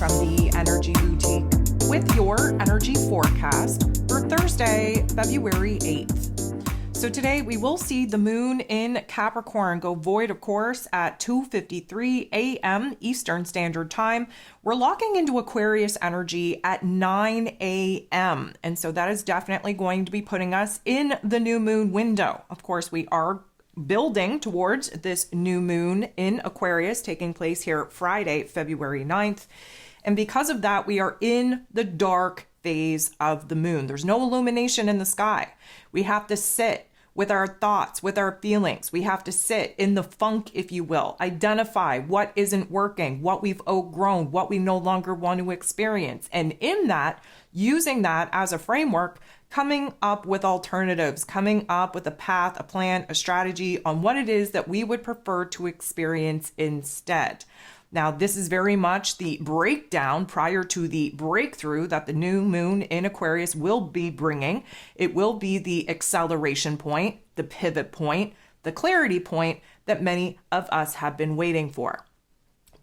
from the Energy Boutique with your energy forecast for Thursday, February 8th. So today we will see the moon in Capricorn go void, of course, at 2:53 a.m. Eastern Standard Time. We're locking into Aquarius energy at 9 a.m. And so that is definitely going to be putting us in the new moon window. Of course, we are building towards this new moon in Aquarius taking place here Friday, February 9th. And because of that, we are in the dark phase of the moon. There's no illumination in the sky. We have to sit with our thoughts, with our feelings. We have to sit in the funk, if you will, identify what isn't working, what we've outgrown, what we no longer want to experience. And in that, using that as a framework, coming up with alternatives, coming up with a path, a plan, a strategy on what it is that we would prefer to experience instead. Now, this is very much the breakdown prior to the breakthrough that the new moon in Aquarius will be bringing. It will be the acceleration point, the pivot point, the clarity point that many of us have been waiting for.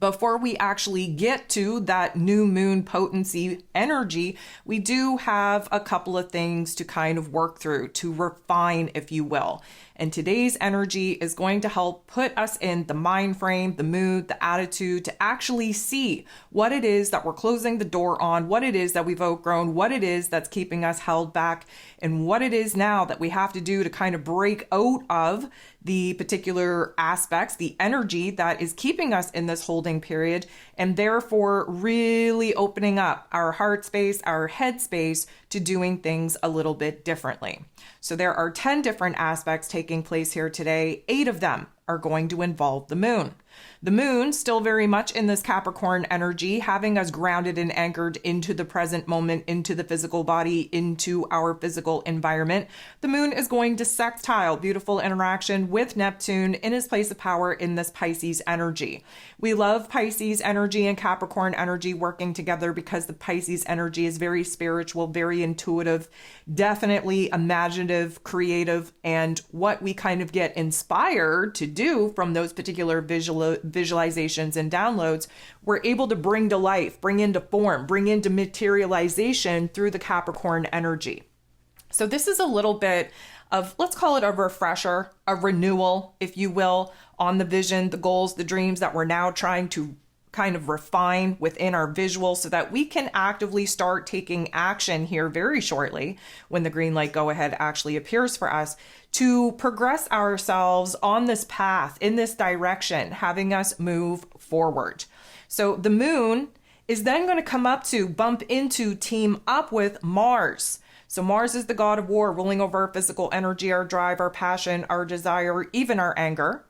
Before we actually get to that new moon potency energy, we do have a couple of things to kind of work through, to refine, if you will. And today's energy is going to help put us in the mind frame, the mood, the attitude to actually see what it is that we're closing the door on, what it is that we've outgrown, what it is that's keeping us held back, and what it is now that we have to do to kind of break out of the particular aspects, the energy that is keeping us in this holding period, and therefore really opening up our heart space, our head space to doing things a little bit differently. So there are 10 different aspects taking place here today. 8 of them are going to involve the moon. The moon still very much in this Capricorn energy, having us grounded and anchored into the present moment, into the physical body, into our physical environment. The moon is going to sextile, beautiful interaction with Neptune in his place of power in this Pisces energy. We love Pisces energy and Capricorn energy working together because the Pisces energy is very spiritual, very intuitive, definitely imaginative, creative, and what we kind of get inspired to do from those particular visualizations and downloads, we're able to bring to life, bring into form, bring into materialization through the Capricorn energy. So this is a little bit of, let's call it a refresher, a renewal, if you will, on the vision, the goals, the dreams that we're now trying to kind of refine within our visual so that we can actively start taking action here very shortly when the green light go ahead actually appears for us to progress ourselves on this path, in this direction, having us move forward. So the moon is then going to come up to bump into, team up with Mars. So Mars is the god of war, ruling over our physical energy, our drive, our passion, our desire, even our anger.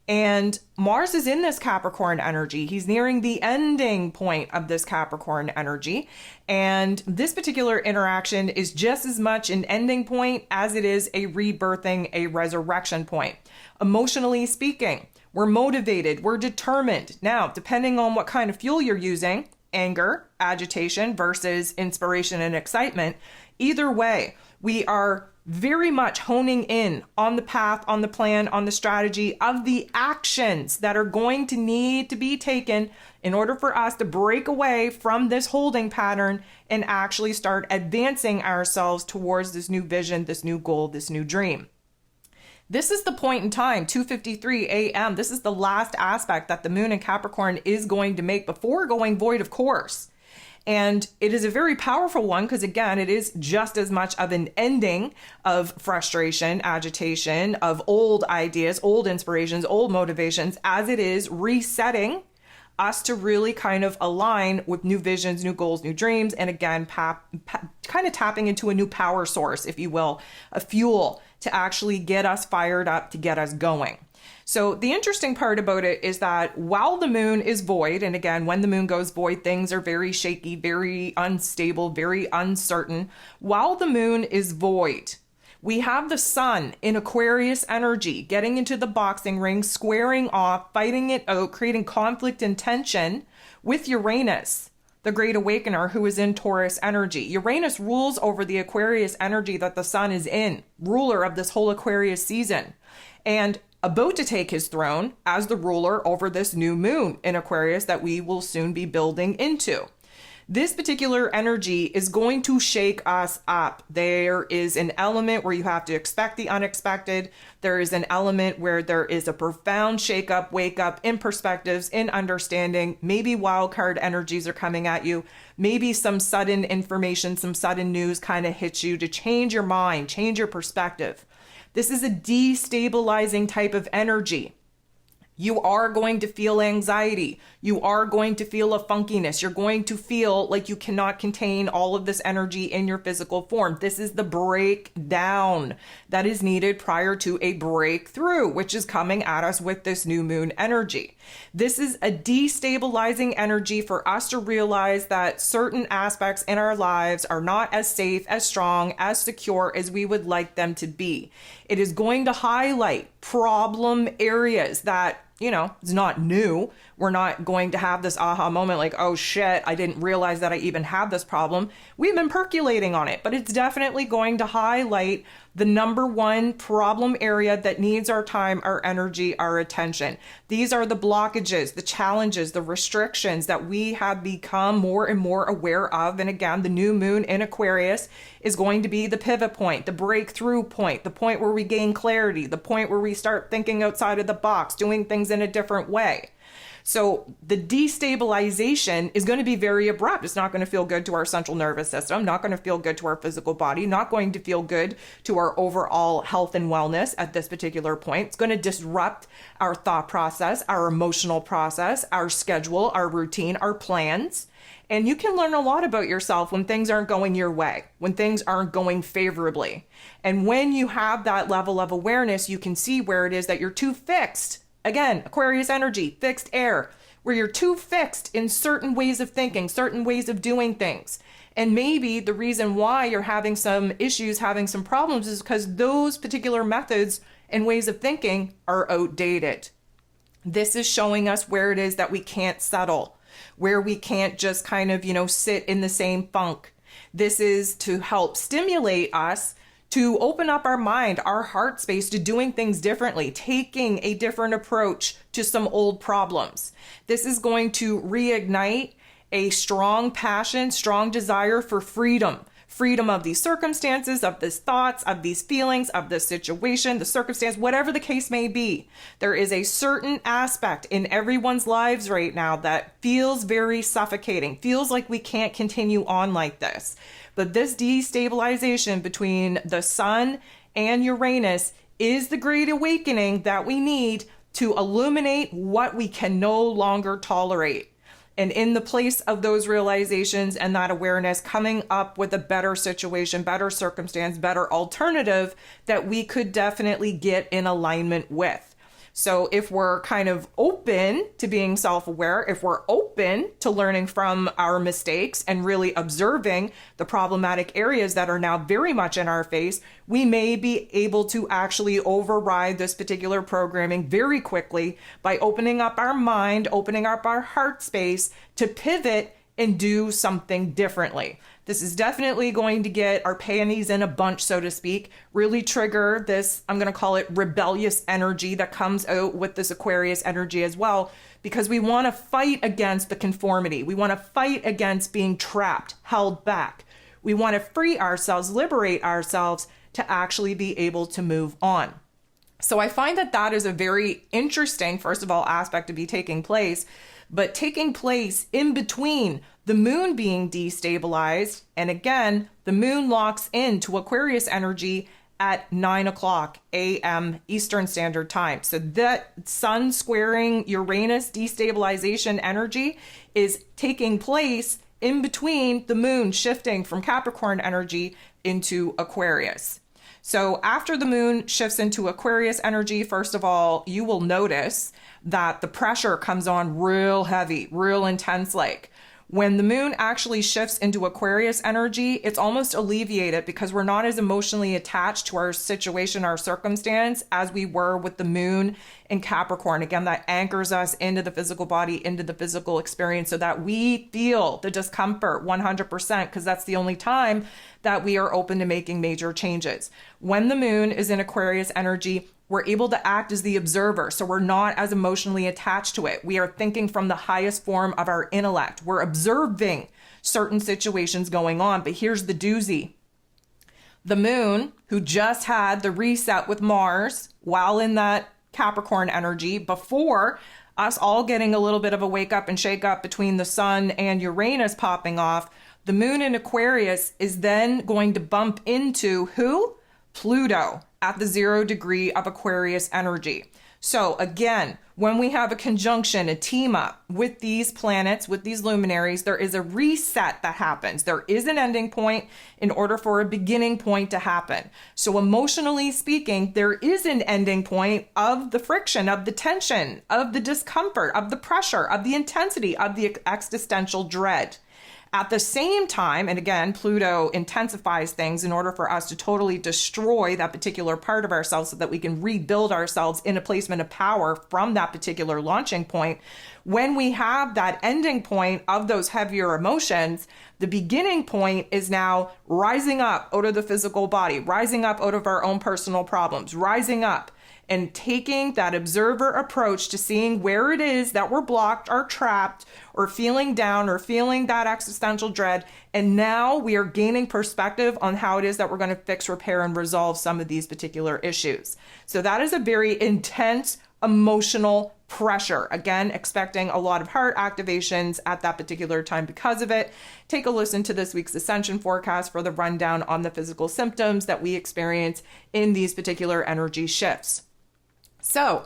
And Mars is in this Capricorn energy. He's nearing the ending point of this Capricorn energy. And this particular interaction is just as much an ending point as it is a rebirthing, a resurrection point. Emotionally speaking, we're motivated, we're determined. Now, depending on what kind of fuel you're using, anger, agitation versus inspiration and excitement, either way, we are very much honing in on the path, on the plan, on the strategy of the actions that are going to need to be taken in order for us to break away from this holding pattern and actually start advancing ourselves towards this new vision, this new goal, this new dream. This is the point in time, 2:53 a.m. This is the last aspect that the moon in Capricorn is going to make before going void, of course. And it is a very powerful one because, again, it is just as much of an ending of frustration, agitation, of old ideas, old inspirations, old motivations, as it is resetting us to really kind of align with new visions, new goals, new dreams, and again, kind of tapping into a new power source, if you will, a fuel to actually get us fired up, to get us going. So the interesting part about it is that while the moon is void, and again, when the moon goes void, things are very shaky, very unstable, very uncertain. While the moon is void, we have the sun in Aquarius energy, getting into the boxing ring, squaring off, fighting it out, creating conflict and tension with Uranus, the great awakener who is in Taurus energy. Uranus rules over the Aquarius energy that the sun is in, ruler of this whole Aquarius season. And about to take his throne as the ruler over this new moon in Aquarius that we will soon be building into. This particular energy is going to shake us up. There is an element where you have to expect the unexpected. There is an element where there is a profound shake up, wake up in perspectives, in understanding. Maybe wild card energies are coming at you. Maybe some sudden information, some sudden news kind of hits you to change your mind, change your perspective. This is a destabilizing type of energy. You are going to feel anxiety. You are going to feel a funkiness. You're going to feel like you cannot contain all of this energy in your physical form. This is the breakdown that is needed prior to a breakthrough, which is coming at us with this new moon energy. This is a destabilizing energy for us to realize that certain aspects in our lives are not as safe, as strong, as secure as we would like them to be. It is going to highlight problem areas that, it's not new. We're not going to have this aha moment like, oh shit, I didn't realize that I even have this problem. We've been percolating on it, but it's definitely going to highlight the number one problem area that needs our time, our energy, our attention. These are the blockages, the challenges, the restrictions that we have become more and more aware of. And again, the new moon in Aquarius is going to be the pivot point, the breakthrough point, the point where we gain clarity, the point where we start thinking outside of the box, doing things in a different way. So the destabilization is going to be very abrupt. It's not going to feel good to our central nervous system, not going to feel good to our physical body, not going to feel good to our overall health and wellness at this particular point. It's going to disrupt our thought process, our emotional process, our schedule, our routine, our plans. And you can learn a lot about yourself when things aren't going your way, when things aren't going favorably. And when you have that level of awareness, you can see where it is that you're too fixed. Again, Aquarius energy, fixed air, where you're too fixed in certain ways of thinking, certain ways of doing things. And maybe the reason why you're having some issues, having some problems is because those particular methods and ways of thinking are outdated. This is showing us where it is that we can't settle, where we can't just kind of, sit in the same funk. This is to help stimulate us to open up our mind, our heart space to doing things differently, taking a different approach to some old problems. This is going to reignite a strong passion, strong desire for freedom. Freedom of these circumstances, of these thoughts, of these feelings, of the situation, the circumstance, whatever the case may be. There is a certain aspect in everyone's lives right now that feels very suffocating, feels like we can't continue on like this. But this destabilization between the sun and Uranus is the great awakening that we need to illuminate what we can no longer tolerate. And in the place of those realizations and that awareness, coming up with a better situation, better circumstance, better alternative that we could definitely get in alignment with. So if we're kind of open to being self-aware, if we're open to learning from our mistakes and really observing the problematic areas that are now very much in our face, we may be able to actually override this particular programming very quickly by opening up our mind, opening up our heart space to pivot and do something differently. This is definitely going to get our panties in a bunch, so to speak, really trigger this, I'm going to call it rebellious energy that comes out with this Aquarius energy as well, because we want to fight against the conformity. We want to fight against being trapped, held back. We want to free ourselves, liberate ourselves to actually be able to move on. So I find that that is a very interesting, first of all, aspect to be taking place, but taking place in between the moon being destabilized. And again, the moon locks into Aquarius energy at 9:00 a.m. Eastern Standard Time. So that sun squaring Uranus destabilization energy is taking place in between the moon shifting from Capricorn energy into Aquarius. So after the moon shifts into Aquarius energy, first of all, you will notice that the pressure comes on real heavy, real intense like. When the moon actually shifts into Aquarius energy, it's almost alleviated because we're not as emotionally attached to our situation, our circumstance, as we were with the moon in Capricorn. Again, that anchors us into the physical body, into the physical experience so that we feel the discomfort 100%, because that's the only time that we are open to making major changes. When the moon is in Aquarius energy, we're able to act as the observer, so we're not as emotionally attached to it. We are thinking from the highest form of our intellect. We're observing certain situations going on. But here's the doozy. The moon, who just had the reset with Mars while in that Capricorn energy before us all getting a little bit of a wake up and shake up between the sun and Uranus popping off, the moon in Aquarius is then going to bump into who? Pluto at the 0 degree of Aquarius energy. So again, when we have a conjunction, a team up with these planets, with these luminaries, there is a reset that happens. There is an ending point in order for a beginning point to happen. So emotionally speaking, there is an ending point of the friction, of the tension, of the discomfort, of the pressure, of the intensity, of the existential dread. At the same time, and again, Pluto intensifies things in order for us to totally destroy that particular part of ourselves so that we can rebuild ourselves in a placement of power from that particular launching point. When we have that ending point of those heavier emotions, the beginning point is now rising up out of the physical body, rising up out of our own personal problems, rising up and taking that observer approach to seeing where it is that we're blocked or trapped or feeling down or feeling that existential dread. And now we are gaining perspective on how it is that we're going to fix, repair, and resolve some of these particular issues. So that is a very intense emotional pressure. Again, expecting a lot of heart activations at that particular time because of it. Take a listen to this week's Ascension forecast for the rundown on the physical symptoms that we experience in these particular energy shifts. So,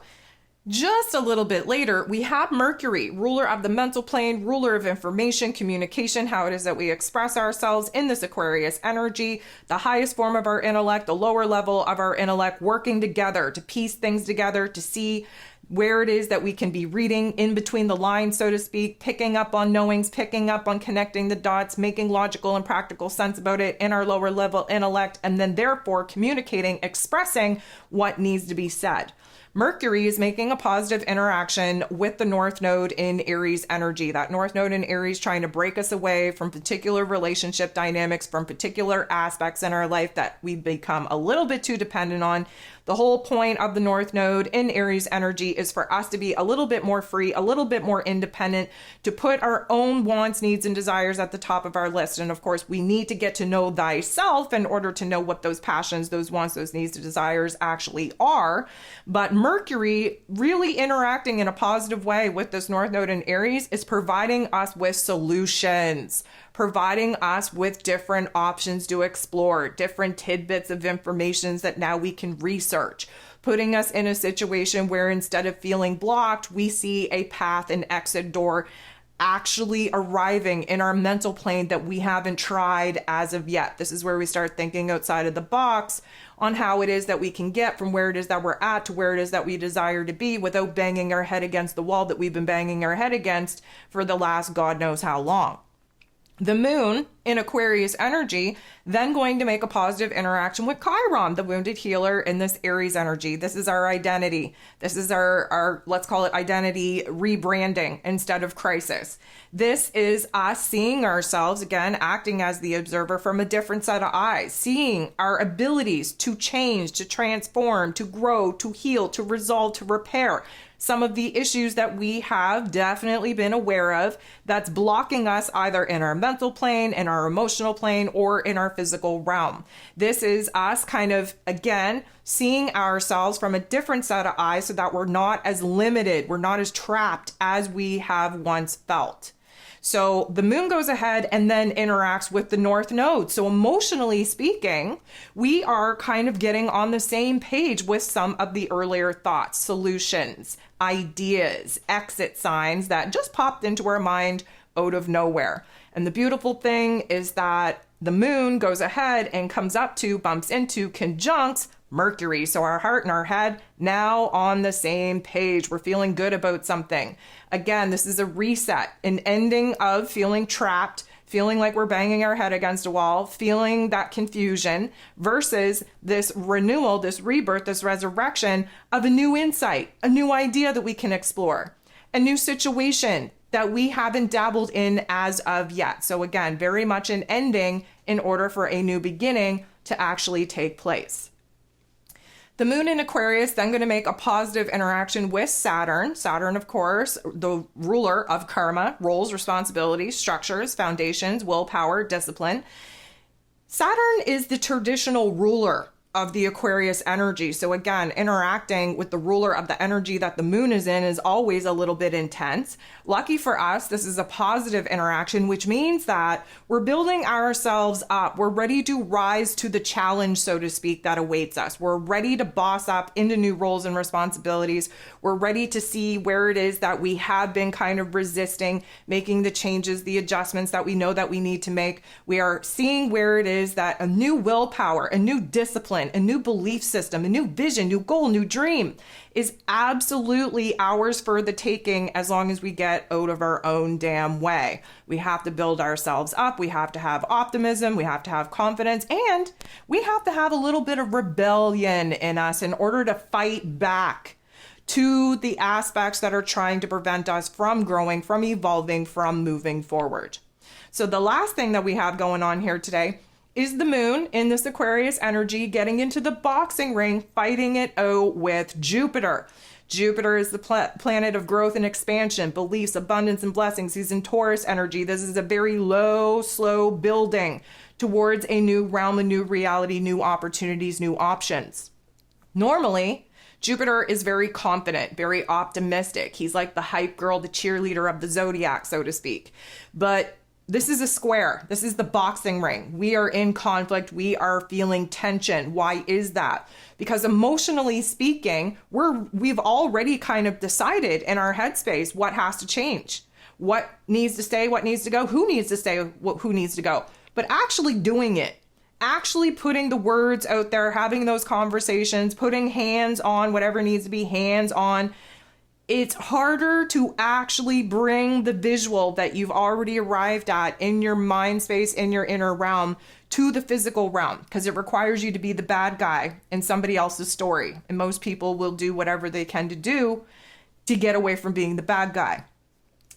just a little bit later, we have Mercury, ruler of the mental plane, ruler of information, communication, how it is that we express ourselves in this Aquarius energy, the highest form of our intellect, the lower level of our intellect, working together to piece things together, to see where it is that we can be reading in between the lines, so to speak, picking up on knowings, picking up on connecting the dots, making logical and practical sense about it in our lower level intellect, and then therefore communicating, expressing what needs to be said. Mercury is making a positive interaction with the North Node in Aries energy. That North Node in Aries trying to break us away from particular relationship dynamics, from particular aspects in our life that we've become a little bit too dependent on. The whole point of the North Node in Aries energy is for us to be a little bit more free, a little bit more independent, to put our own wants, needs, and desires at the top of our list. And of course, we need to get to know thyself in order to know what those passions, those wants, those needs, and desires actually are. But Mercury really interacting in a positive way with this North Node in Aries is providing us with solutions, providing us with different options to explore, different tidbits of information that now we can research, putting us in a situation where instead of feeling blocked, we see a path, an exit door actually arriving in our mental plane that we haven't tried as of yet. This is where we start thinking outside of the box on how it is that we can get from where it is that we're at to where it is that we desire to be without banging our head against the wall that we've been banging our head against for the last God knows how long. The moon in Aquarius energy then going to make a positive interaction with Chiron, the wounded healer in this Aries energy. This is our identity. This is our let's call it identity rebranding instead of crisis. This is us seeing ourselves, again, acting as the observer from a different set of eyes, seeing our abilities to change, to transform, to grow, to heal, to resolve, to repair. Some of the issues that we have definitely been aware of that's blocking us either in our mental plane, in our emotional plane, or in our physical realm. This is us kind of, again, seeing ourselves from a different set of eyes so that we're not as limited, we're not as trapped as we have once felt. So the moon goes ahead and then interacts with the North Node. So emotionally speaking, we are kind of getting on the same page with some of the earlier thoughts, solutions, ideas, exit signs that just popped into our mind out of nowhere. And the beautiful thing is that the moon goes ahead and comes up to, bumps into, conjuncts Mercury. So our heart and our head now on the same page. We're feeling good about something. Again, this is a reset, an ending of feeling trapped, feeling like we're banging our head against a wall, feeling that confusion versus this renewal, this rebirth, this resurrection of a new insight, a new idea that we can explore, a new situation that we haven't dabbled in as of yet. So again, very much an ending in order for a new beginning to actually take place. The moon in Aquarius then going to make a positive interaction with Saturn. Saturn, of course, the ruler of karma, roles, responsibilities, structures, foundations, willpower, discipline. Saturn is the traditional ruler of the Aquarius energy. So again, interacting with the ruler of the energy that the moon is in is always a little bit intense. Lucky for us, this is a positive interaction, which means that we're building ourselves up. We're ready to rise to the challenge, so to speak, that awaits us. We're ready to boss up into new roles and responsibilities. We're ready to see where it is that we have been kind of resisting, making the changes, the adjustments that we know that we need to make. We are seeing where it is that a new willpower, a new discipline, a new belief system, a new vision, new goal, new dream is absolutely ours for the taking as long as we get out of our own damn way. We have to build ourselves up. We have to have optimism. We have to have confidence. And we have to have a little bit of rebellion in us in order to fight back to the aspects that are trying to prevent us from growing, from evolving, from moving forward. So the last thing that we have going on here today is the moon in this Aquarius energy getting into the boxing ring, fighting it out with Jupiter. Jupiter is the planet of growth and expansion, beliefs, abundance, and blessings. He's in Taurus energy. This is a very low, slow building towards a new realm, a new reality, new opportunities, new options. Normally, Jupiter is very confident, very optimistic. He's like the hype girl, the cheerleader of the zodiac, so to speak. But this is a square. This is the boxing ring. We are in conflict. We are feeling tension. Why is that? Because emotionally speaking, we've already kind of decided in our headspace what has to change, what needs to stay, what needs to go, who needs to stay, who needs to go. But actually doing it, actually putting the words out there, having those conversations, putting hands on whatever needs to be hands on. It's harder to actually bring the visual that you've already arrived at in your mind space, in your inner realm, to the physical realm, because it requires you to be the bad guy in somebody else's story. And most people will do whatever they can to do to get away from being the bad guy.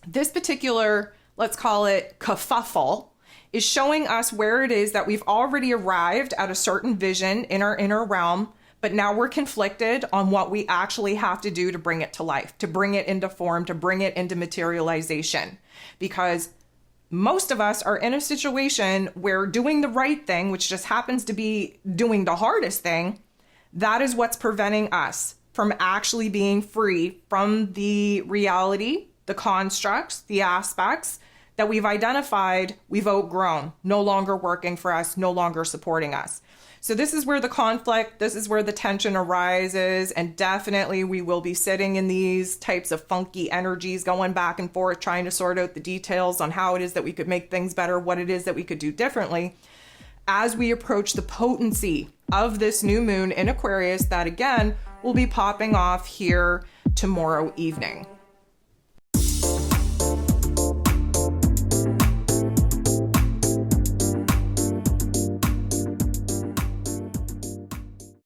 This particular, let's call it kerfuffle, is showing us where it is that we've already arrived at a certain vision in our inner realm, but now we're conflicted on what we actually have to do to bring it to life, to bring it into form, to bring it into materialization. Because most of us are in a situation where doing the right thing, which just happens to be doing the hardest thing, that is what's preventing us from actually being free from the reality, the constructs, the aspects that we've identified, we've outgrown, no longer working for us, no longer supporting us. So this is where the conflict, this is where the tension arises, and definitely we will be sitting in these types of funky energies going back and forth, trying to sort out the details on how it is that we could make things better, what it is that we could do differently as we approach the potency of this new moon in Aquarius that again will be popping off here tomorrow evening.